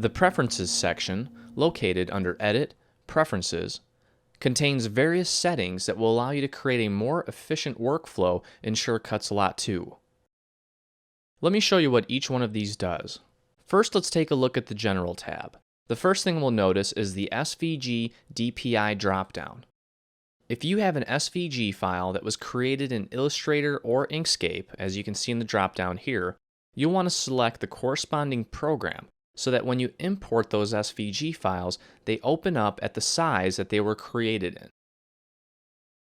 The Preferences section, located under Edit, Preferences, contains various settings that will allow you to create a more efficient workflow in Shortcuts a Lot 2. Let me show you what each one of these does. First, let's take a look at the General tab. The first thing we'll notice is the SVG DPI dropdown. If you have an SVG file that was created in Illustrator or Inkscape, as you can see in the dropdown here, you'll want to select the corresponding program so that when you import those SVG files, they open up at the size that they were created in.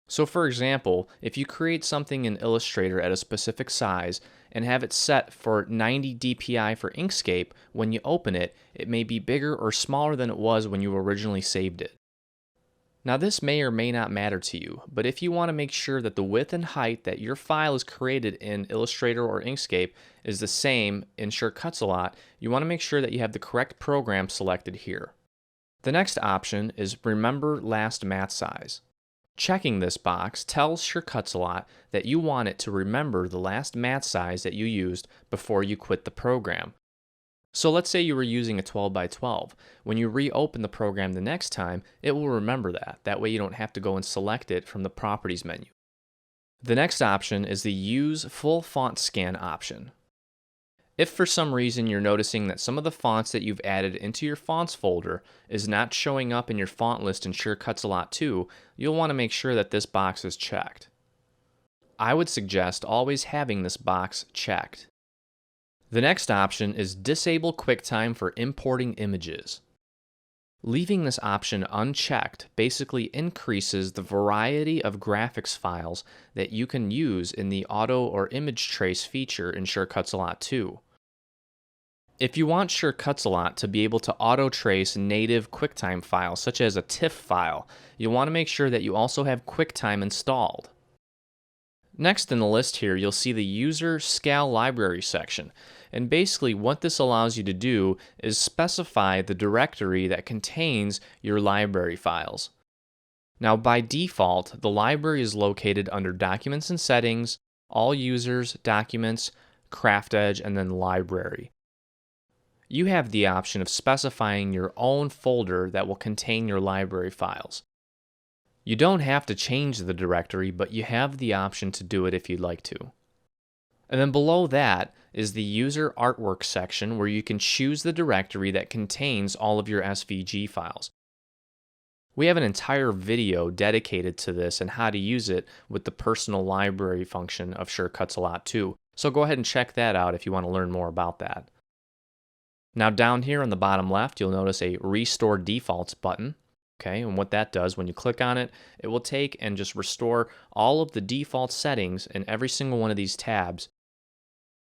So for example, if you create something in Illustrator at a specific size and have it set for 90 dpi for Inkscape, when you open it, it may be bigger or smaller than it was when you originally saved it. Now this may or may not matter to you, but if you want to make sure that the width and height that your file is created in Illustrator or Inkscape is the same in Shortcuts a Lot, you want to make sure that you have the correct program selected here. The next option is Remember Last Mat Size. Checking this box tells Shortcuts a Lot that you want it to remember the last mat size that you used before you quit the program. So let's say you were using a 12 by 12. When you reopen the program the next time, it will remember that. That way you don't have to go and select it from the Properties menu. The next option is the Use Full Font Scan option. If for some reason you're noticing that some of the fonts that you've added into your fonts folder is not showing up in your font list in Shortcuts a Lot 2, you'll want to make sure that this box is checked. I would suggest always having this box checked. The next option is Disable QuickTime for importing images. Leaving this option unchecked basically increases the variety of graphics files that you can use in the Auto or Image Trace feature in Shortcuts a Lot 2. If you want Shortcuts a Lot to be able to auto-trace native QuickTime files, such as a TIFF file, you'll want to make sure that you also have QuickTime installed. Next in the list here, you'll see the User Scal Library section. And basically what this allows you to do is specify the directory that contains your library files. Now by default, the library is located under Documents and Settings, All Users, Documents, CraftEdge, and then Library. You have the option of specifying your own folder that will contain your library files. You don't have to change the directory, but you have the option to do it if you'd like to. And then below that is the User Artwork section where you can choose the directory that contains all of your SVG files. We have an entire video dedicated to this and how to use it with the personal library function of Shortcuts a Lot 2. So go ahead and check that out if you want to learn more about that. Now down here on the bottom left, you'll notice a Restore Defaults button. Okay, and what that does, when you click on it, it will take and just restore all of the default settings in every single one of these tabs.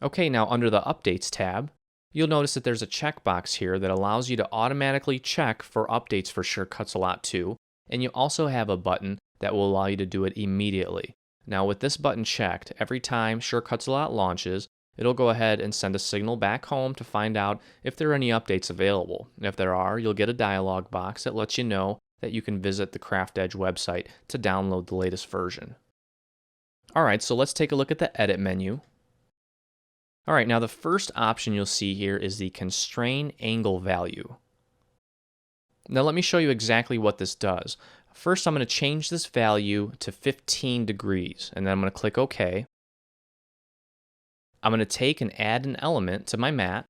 Okay, now under the Updates tab, you'll notice that there's a checkbox here that allows you to automatically check for updates for Shortcuts a Lot 2, and you also have a button that will allow you to do it immediately. Now with this button checked, every time Shortcuts a Lot launches, it'll go ahead and send a signal back home to find out if there are any updates available. And if there are, you'll get a dialog box that lets you know that you can visit the CraftEdge website to download the latest version. Alright, so let's take a look at the Edit menu. Alright, now the first option you'll see here is the Constrain Angle Value. Now let me show you exactly what this does. First, I'm going to change this value to 15 degrees, and then I'm going to click OK. I'm going to take and add an element to my mat.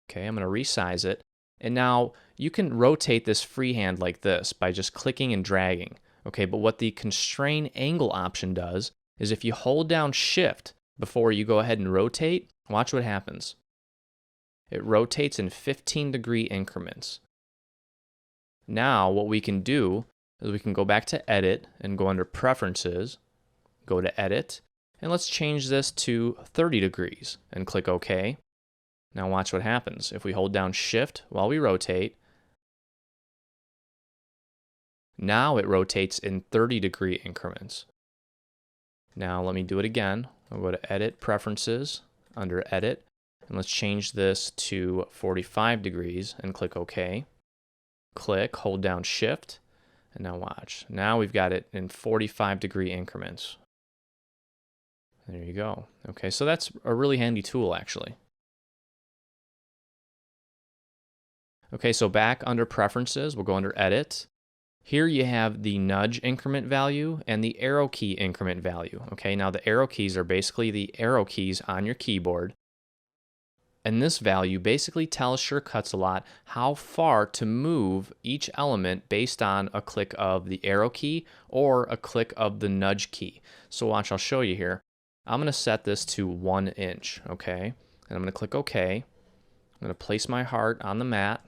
Okay, I'm going to resize it. And now you can rotate this freehand like this by just clicking and dragging. Okay, but what the Constrain Angle option does is if you hold down Shift before you go ahead and rotate, watch what happens. It rotates in 15-degree increments. Now what we can do is we can go back to Edit and go under Preferences, go to Edit, and let's change this to 30 degrees and click OK. Now watch what happens. If we hold down Shift while we rotate, now it rotates in 30-degree increments. Now let me do it again. I'll go to Edit, Preferences, under Edit, and let's change this to 45 degrees and click OK. Click, hold down Shift, and now watch. Now we've got it in 45-degree increments. There you go. Okay, so that's a really handy tool actually. Okay, so back under Preferences, we'll go under Edit. Here you have the nudge increment value and the arrow key increment value. Okay, now the arrow keys are basically the arrow keys on your keyboard. And this value basically tells SureCuts-A-Lot how far to move each element based on a click of the arrow key or a click of the nudge key. So watch, I'll show you here. I'm going to set this to 1 inch, okay? And I'm going to click OK. I'm going to place my heart on the mat.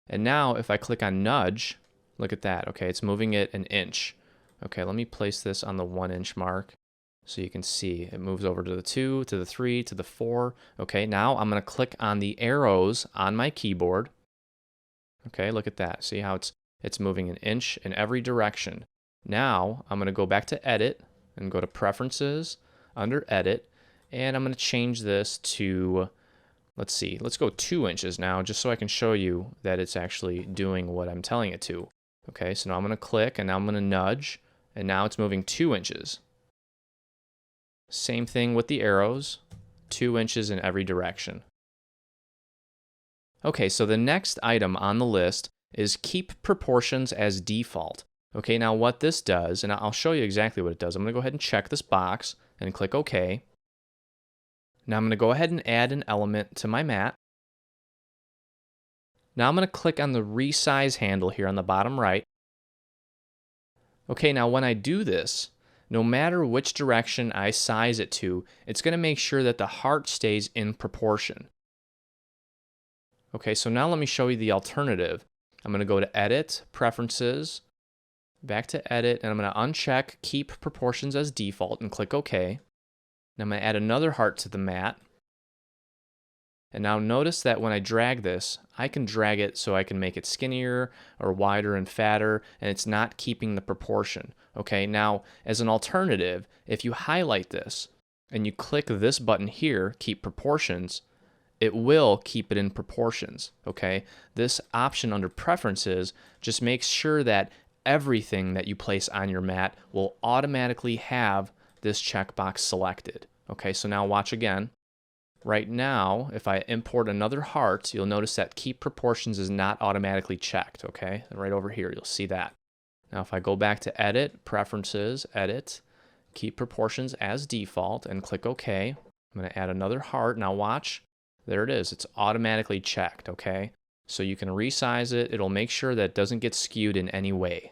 And now if I click on nudge, look at that, okay? It's moving it 1 inch. Okay, let me place this on the 1 inch mark so you can see it moves over to the 2, to the 3, to the 4. Okay, now I'm going to click on the arrows on my keyboard. Okay, look at that. See how it's moving 1 inch in every direction. Now I'm going to go back to Edit and go to Preferences under Edit, and I'm going to change this to, let's see, let's go 2 inches now, just so I can show you that it's actually doing what I'm telling it to. Okay, so now I'm going to click, and now I'm going to nudge, and now it's moving 2 inches. Same thing with the arrows, 2 inches in every direction. Okay, so the next item on the list is keep proportions as default. Okay, now what this does, and I'll show you exactly what it does. I'm going to go ahead and check this box and click OK. Now I'm going to go ahead and add an element to my mat. Now I'm going to click on the resize handle here on the bottom right. Okay, now when I do this, no matter which direction I size it to, it's going to make sure that the heart stays in proportion. Okay, so now let me show you the alternative. I'm going to go to Edit, Preferences, back to Edit, and I'm going to uncheck Keep Proportions as Default and click OK. Now I'm going to add another heart to the mat. And now notice that when I drag this, I can drag it so I can make it skinnier or wider and fatter, and it's not keeping the proportion. Okay, now as an alternative, if you highlight this and you click this button here, Keep Proportions, it will keep it in proportions. Okay, this option under Preferences just makes sure that everything that you place on your mat will automatically have this checkbox selected. Okay, so now watch again. Right now, if I import another heart, you'll notice that Keep Proportions is not automatically checked, okay? Right over here, you'll see that. Now, if I go back to Edit, Preferences, Edit, Keep Proportions as Default, and click OK, I'm going to add another heart. Now watch, there it is. It's automatically checked, okay? So you can resize it. It'll make sure that it doesn't get skewed in any way.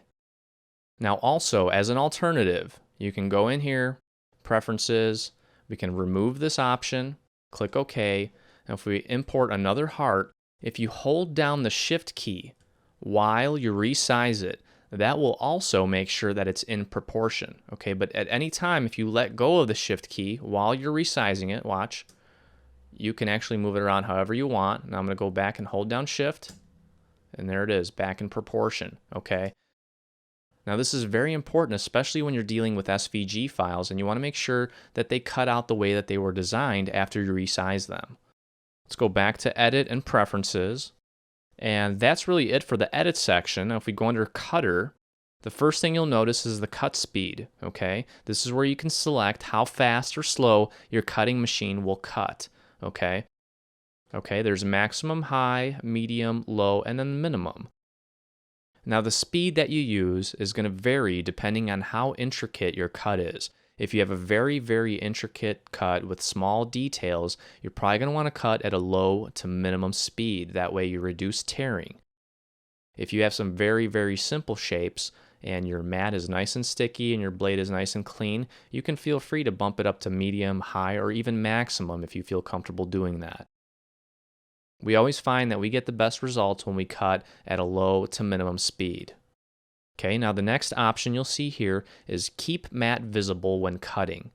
Now also, as an alternative, you can go in here, Preferences, we can remove this option, click OK. Now if we import another heart, if you hold down the Shift key while you resize it, that will also make sure that it's in proportion. Okay, but at any time, if you let go of the Shift key while you're resizing it, watch, you can actually move it around however you want. Now I'm going to go back and hold down Shift, and there it is, back in proportion. Okay. Now this is very important, especially when you're dealing with SVG files and you want to make sure that they cut out the way that they were designed after you resize them. Let's go back to Edit and Preferences. And that's really it for the Edit section. Now if we go under Cutter, the first thing you'll notice is the cut speed. Okay, this is where you can select how fast or slow your cutting machine will cut. Okay, there's maximum, high, medium, low, and then minimum. Now the speed that you use is going to vary depending on how intricate your cut is. If you have a very, very intricate cut with small details, you're probably going to want to cut at a low to minimum speed. That way you reduce tearing. If you have some very, very simple shapes and your mat is nice and sticky and your blade is nice and clean, you can feel free to bump it up to medium, high, or even maximum if you feel comfortable doing that. We always find that we get the best results when we cut at a low to minimum speed. Okay, now the next option you'll see here is Keep Mat Visible when cutting.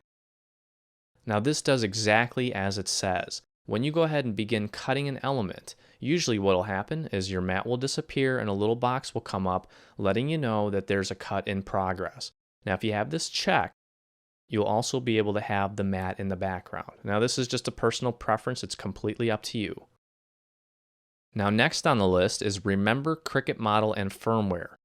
Now this does exactly as it says. When you go ahead and begin cutting an element, usually what will happen is your mat will disappear and a little box will come up letting you know that there's a cut in progress. Now if you have this checked, you'll also be able to have the mat in the background. Now this is just a personal preference, it's completely up to you. Now next on the list is Remember Cricut Model and Firmware.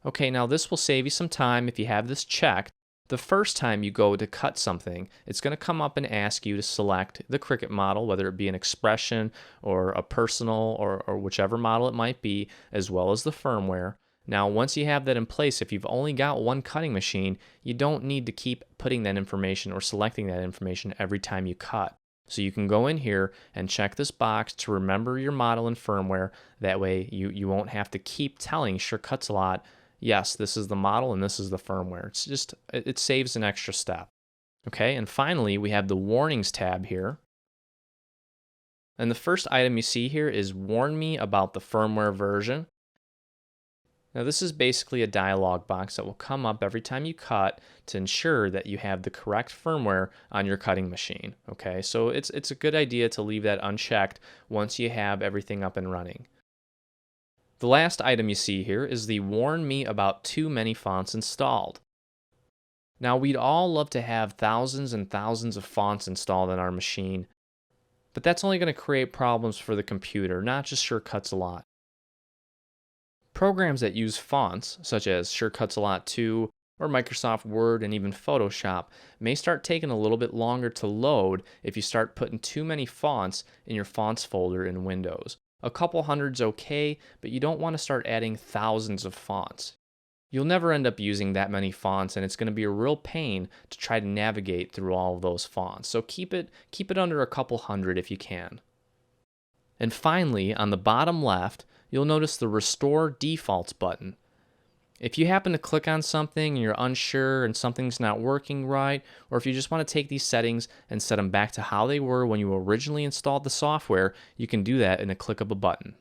Okay, now this will save you some time if you have this checked, The first time you go to cut something, it's going to come up and ask you to select the Cricut model, whether it be an expression or a personal or whichever model it might be, as well as the firmware. Now, once you have that in place, if you've only got one cutting machine, you don't need to keep putting that information or selecting that information every time you cut. So you can go in here and check this box to remember your model and firmware. That way you won't have to keep telling Sure Cuts a Lot, yes, this is the model and this is the firmware. It saves an extra step. Okay, and finally we have the warnings tab here. And the first item you see here is warn me about the firmware version. Now this is basically a dialog box that will come up every time you cut to ensure that you have the correct firmware on your cutting machine. Okay, so it's a good idea to leave that unchecked once you have everything up and running. The last item you see here is the warn me about too many fonts installed. Now we'd all love to have thousands and thousands of fonts installed on our machine, but that's only going to create problems for the computer, not just Sure Cuts a Lot. Programs that use fonts, such as Sure Cuts a Lot 2 or Microsoft Word and even Photoshop, may start taking a little bit longer to load if you start putting too many fonts in your fonts folder in Windows. A couple hundred's okay, but you don't want to start adding thousands of fonts. You'll never end up using that many fonts, and it's going to be a real pain to try to navigate through all of those fonts. So keep it under a couple hundred if you can. And finally, on the bottom left, you'll notice the Restore Defaults button. If you happen to click on something and you're unsure and something's not working right, or if you just want to take these settings and set them back to how they were when you originally installed the software, you can do that in a click of a button.